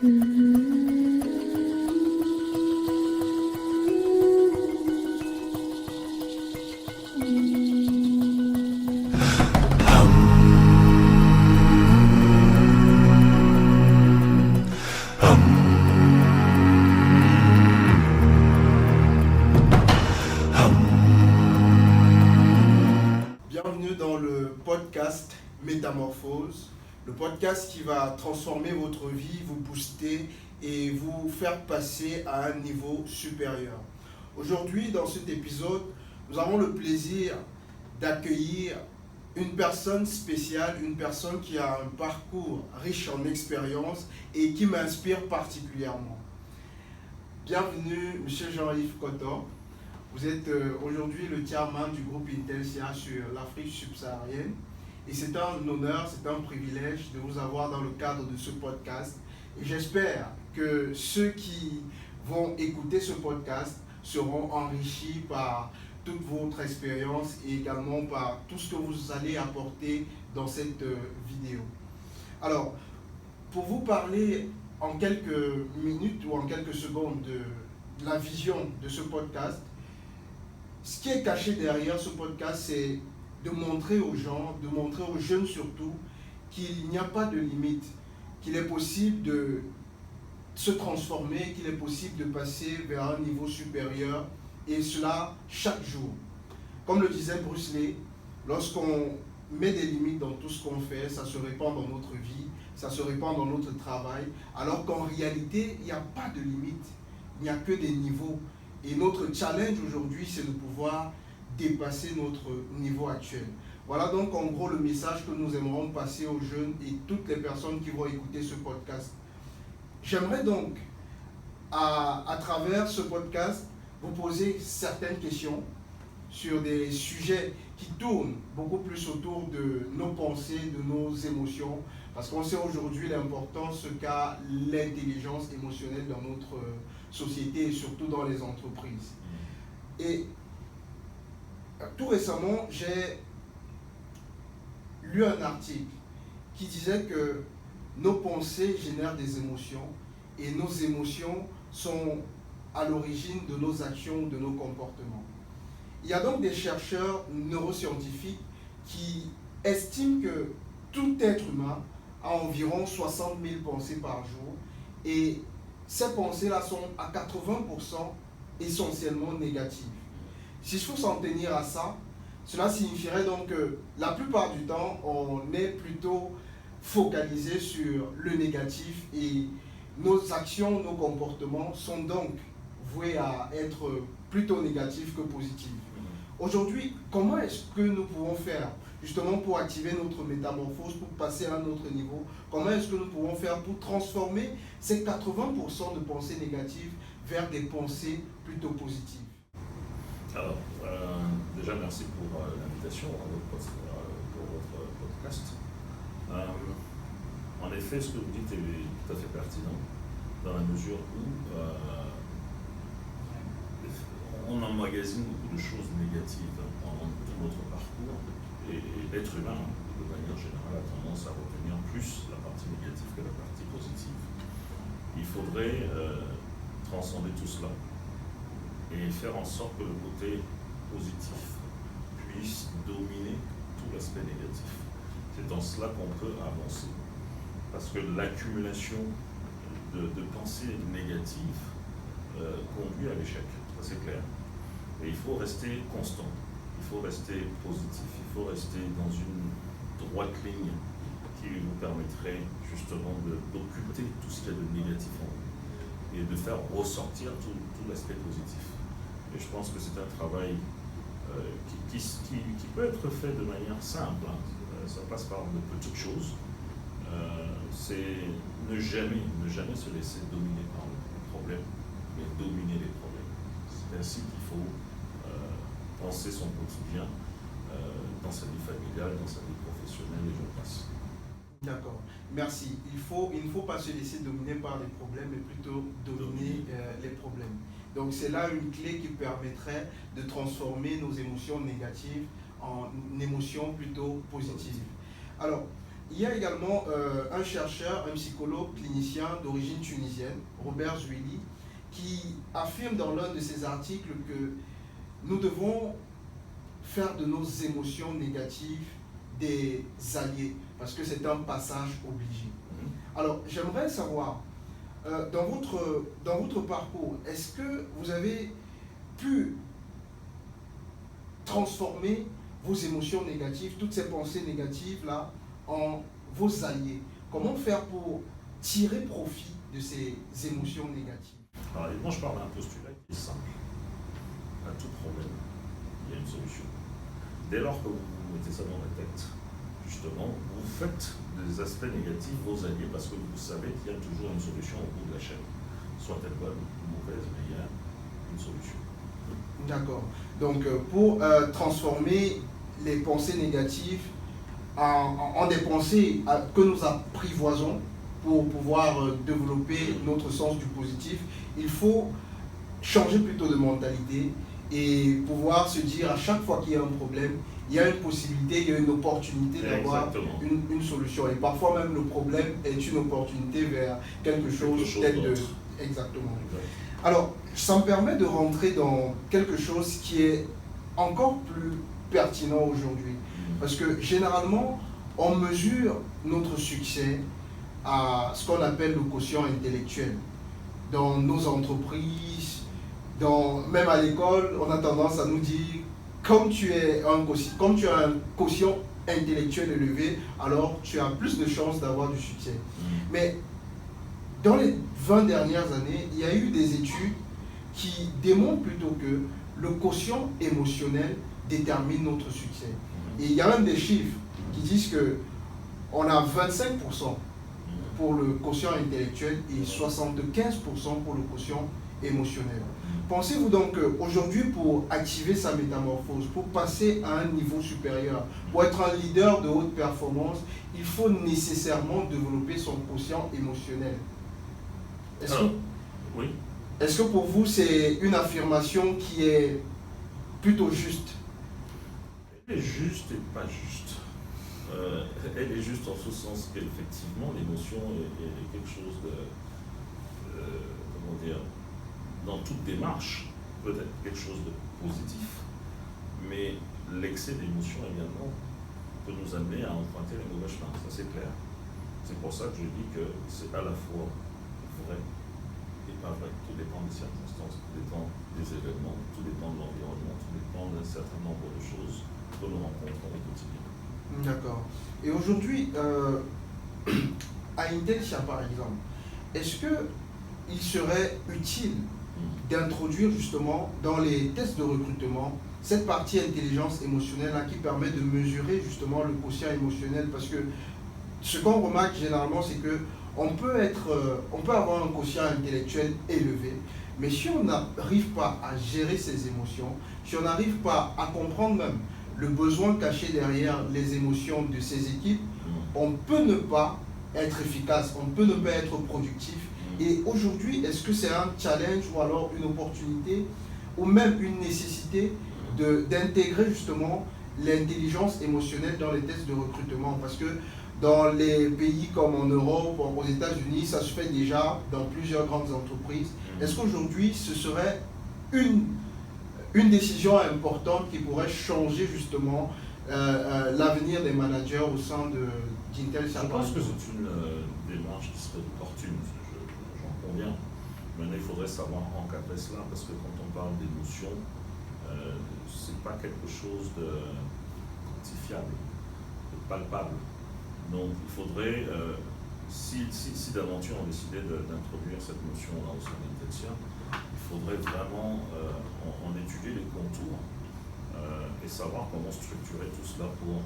Bienvenue dans le podcast Métamorphose, le podcast qui va transformer votre vie, vous booster et vous faire passer à un niveau supérieur. Aujourd'hui, dans cet épisode, nous avons le plaisir d'accueillir une personne spéciale, une personne qui a un parcours riche en expérience et qui m'inspire particulièrement. Bienvenue, M. Jean-Yves Kotor. Vous êtes aujourd'hui le chairman du groupe Intelsia sur l'Afrique subsaharienne. Et c'est un honneur, c'est un privilège de vous avoir dans le cadre de ce podcast. Et j'espère que ceux qui vont écouter ce podcast seront enrichis par toute votre expérience et également par tout ce que vous allez apporter dans cette vidéo. Alors, pour vous parler en quelques minutes ou en quelques secondes de la vision de ce podcast, ce qui est caché derrière ce podcast, c'est de montrer aux gens, de montrer aux jeunes surtout, qu'il n'y a pas de limite, qu'il est possible de se transformer, qu'il est possible de passer vers un niveau supérieur, et cela chaque jour. Comme le disait Bruce Lee, lorsqu'on met des limites dans tout ce qu'on fait, ça se répand dans notre vie, ça se répand dans notre travail, alors qu'en réalité, il n'y a pas de limite, il n'y a que des niveaux. Et notre challenge aujourd'hui, c'est de pouvoir dépasser notre niveau actuel. Voilà donc en gros le message que nous aimerons passer aux jeunes et toutes les personnes qui vont écouter ce podcast. J'aimerais donc, à travers ce podcast, vous poser certaines questions sur des sujets qui tournent beaucoup plus autour de nos pensées, de nos émotions, parce qu'on sait aujourd'hui l'importance qu'a l'intelligence émotionnelle dans notre société et surtout dans les entreprises. Et tout récemment, j'ai lu un article qui disait que nos pensées génèrent des émotions et nos émotions sont à l'origine de nos actions ou de nos comportements. Il y a donc des chercheurs neuroscientifiques qui estiment que tout être humain a environ 60 000 pensées par jour et ces pensées-là sont à 80% essentiellement négatives. S'il faut s'en tenir à ça, cela signifierait donc que la plupart du temps, on est plutôt focalisé sur le négatif et nos actions, nos comportements sont donc voués à être plutôt négatifs que positifs. Aujourd'hui, comment est-ce que nous pouvons faire justement pour activer notre métamorphose, pour passer à un autre niveau? Comment est-ce que nous pouvons faire pour transformer ces 80% de pensées négatives vers des pensées plutôt positives? Alors, déjà merci pour l'invitation pour votre podcast. En effet, ce que vous dites est tout à fait pertinent, dans la mesure où on emmagasine beaucoup de choses négatives pendant tout notre parcours, et l'être humain, de manière générale, a tendance à retenir plus la partie négative que la partie positive. Il faudrait transcender tout cela et faire en sorte que le côté positif puisse dominer tout l'aspect négatif. C'est dans cela qu'on peut avancer. Parce que l'accumulation de pensées négatives conduit à l'échec, ça c'est clair. Et il faut rester constant, il faut rester positif, il faut rester dans une droite ligne qui vous permettrait justement d'occulter tout ce qu'il y a de négatif en vous et de faire ressortir tout l'aspect positif. Et je pense que c'est un travail qui peut être fait de manière simple. Ça passe par de petites choses. C'est ne jamais se laisser dominer par les problèmes, mais dominer les problèmes. C'est ainsi qu'il faut penser son quotidien dans sa vie familiale, dans sa vie professionnelle et j'en passe. D'accord, merci. Il ne faut pas se laisser dominer par les problèmes, mais plutôt dominer les problèmes. Donc c'est là une clé qui permettrait de transformer nos émotions négatives en émotions plutôt positives. Alors, Il y a également un chercheur, un psychologue clinicien d'origine tunisienne, Robert Zouili, qui affirme dans l'un de ses articles que nous devons faire de nos émotions négatives des alliés, parce que c'est un passage obligé. Alors, j'aimerais savoir, dans votre parcours, est-ce que vous avez pu transformer vos émotions négatives, toutes ces pensées négatives-là, en vos alliés? Comment faire pour tirer profit de ces émotions négatives? Alors, moi, je parle d'un postulat qui est simple. À tout problème, il y a une solution. Dès lors que vous mettez ça dans la tête, justement, vous faites des aspects négatifs vos alliés, parce que vous savez qu'il y a toujours une solution au bout de la chaîne. Soit-elle bonne ou mauvaise, mais il y a une solution. D'accord. Donc, pour transformer les pensées négatives en des pensées que nous apprivoisons pour pouvoir développer notre sens du positif, il faut changer plutôt de mentalité et pouvoir se dire à chaque fois qu'il y a un problème, il y a une possibilité, il y a une opportunité d'avoir une solution. Et parfois même le problème est une opportunité vers quelque chose tel de... Exactement. Alors, ça me permet de rentrer dans quelque chose qui est encore plus pertinent aujourd'hui. Parce que généralement, on mesure notre succès à ce qu'on appelle le quotient intellectuel. Dans nos entreprises, même à l'école, on a tendance à nous dire, comme tu as un quotient intellectuel élevé, alors tu as plus de chances d'avoir du succès. Mais dans les 20 dernières années, il y a eu des études qui démontrent plutôt que le quotient émotionnel détermine notre succès. Et il y a même des chiffres qui disent que on a 25% pour le quotient intellectuel et 75% pour le quotient émotionnel. Pensez-vous donc qu'aujourd'hui, pour activer sa métamorphose, pour passer à un niveau supérieur, pour être un leader de haute performance, il faut nécessairement développer son quotient émotionnel? Est-ce que pour vous, c'est une affirmation qui est plutôt juste? Elle est juste et pas juste. Elle est juste en ce sens qu'effectivement, l'émotion est quelque chose de... comment dire, dans toute démarche, peut être quelque chose de positif, mais l'excès d'émotion également peut nous amener à emprunter les mauvais chemins, ça c'est clair. C'est pour ça que je dis que c'est à la fois vrai et pas vrai. Tout dépend des circonstances, tout dépend des événements, tout dépend de l'environnement, tout dépend d'un certain nombre de choses que nous rencontrons au quotidien. D'accord. Et aujourd'hui, à Intelsia par exemple, est-ce qu'il serait utile d'introduire justement dans les tests de recrutement cette partie intelligence émotionnelle là, qui permet de mesurer justement le quotient émotionnel? Parce que ce qu'on remarque généralement, c'est que on peut avoir un quotient intellectuel élevé, mais si on n'arrive pas à gérer ses émotions, si on n'arrive pas à comprendre même le besoin caché derrière les émotions de ses équipes, on peut ne pas être efficace, on peut ne pas être productif. Et aujourd'hui, est-ce que c'est un challenge ou alors une opportunité ou même une nécessité d'intégrer justement l'intelligence émotionnelle dans les tests de recrutement? Parce que dans les pays comme en Europe, aux États-Unis, ça se fait déjà dans plusieurs grandes entreprises. Est-ce qu'aujourd'hui, ce serait une décision importante qui pourrait changer justement l'avenir des managers au sein d'Intelsia? Je pense que c'est une démarche qui serait opportune, j'en conviens. Maintenant, il faudrait savoir encadrer cela, parce que quand on parle d'émotion, c'est pas quelque chose de quantifiable, de palpable. Donc il faudrait, si d'aventure on décidait d'introduire cette notion-là au sein d'Intelsia, il faudrait vraiment en étudier les contours et savoir comment structurer tout cela pour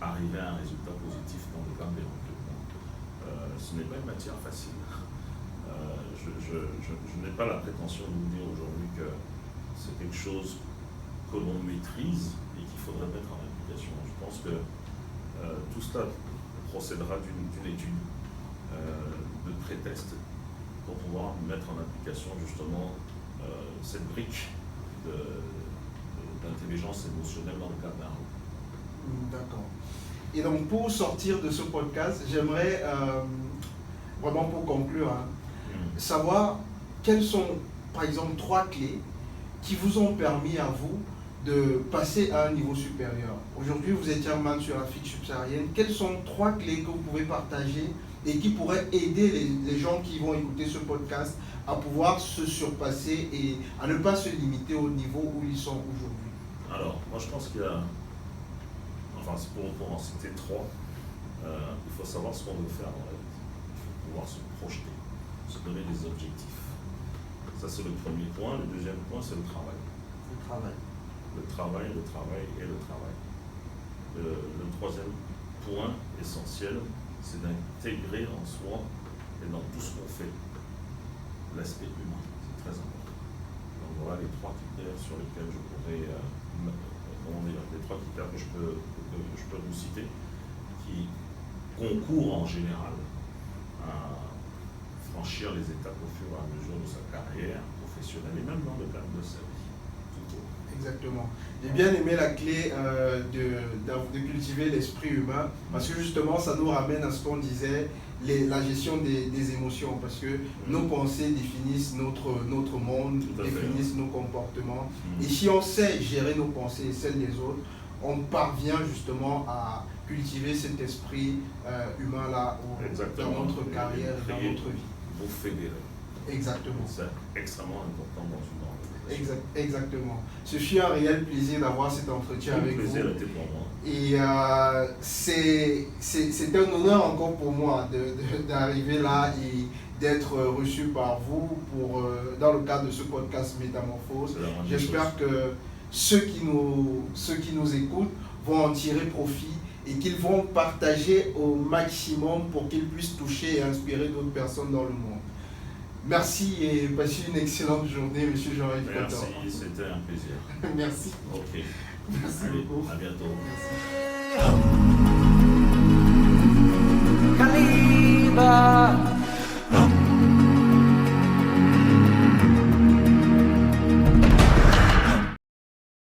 arriver à un résultat positif dans le cadre des recrutements. Ce n'est pas une matière facile. Je n'ai pas la prétention de vous dire aujourd'hui que c'est quelque chose que l'on maîtrise et qu'il faudrait mettre en application. Je pense que tout cela procédera d'une étude de pré-test pour pouvoir mettre en application justement cette brique d'intelligence émotionnelle dans le cadre d'un rôle. D'accord. Et donc pour sortir de ce podcast, j'aimerais vraiment pour conclure, savoir quelles sont par exemple 3 clés qui vous ont permis à vous de passer à un niveau supérieur. Aujourd'hui, vous êtes chairman sur l'Afrique subsaharienne. Quelles sont 3 clés que vous pouvez partager et qui pourraient aider les gens qui vont écouter ce podcast à pouvoir se surpasser et à ne pas se limiter au niveau où ils sont aujourd'hui? Alors, moi je pense qu'il y a, enfin c'est pour en citer 3, il faut savoir ce qu'on veut faire dans la vie. Il faut pouvoir se projeter, se donner des objectifs. Ça c'est le premier point. Le deuxième point c'est le travail. Le travail. Le travail, le travail et le travail. Le troisième point essentiel, c'est d'intégrer en soi et dans tout ce qu'on fait l'aspect humain. C'est très important. Donc voilà les 3 critères sur lesquels je pourrais, les 3 critères que je peux vous citer, qui concourent en général à franchir les étapes au fur et à mesure de sa carrière professionnelle et même dans le cadre de sa vie. Exactement. J'ai bien aimé la clé de cultiver l'esprit humain, parce que justement ça nous ramène à ce qu'on disait, la gestion des émotions, parce que nos pensées définissent notre monde, définissent nos comportements. Et si on sait gérer nos pensées et celles des autres, on parvient justement à cultiver cet esprit humain-là dans notre carrière et dans notre vie. Vous fédérer. Exactement. C'est extrêmement important dans une Exactement. Ce fut un réel plaisir d'avoir cet entretien avec vous. Le plaisir était pour moi. Et c'est un honneur encore pour moi d'arriver là et d'être reçu par vous dans le cadre de ce podcast Métamorphose. J'espère que ceux qui nous écoutent vont en tirer profit et qu'ils vont partager au maximum pour qu'ils puissent toucher et inspirer d'autres personnes dans le monde. Merci et passez une excellente journée, M. Jean-Yves Coton. Merci, c'était un plaisir. Merci. Ok. Merci beaucoup. À bientôt. Merci.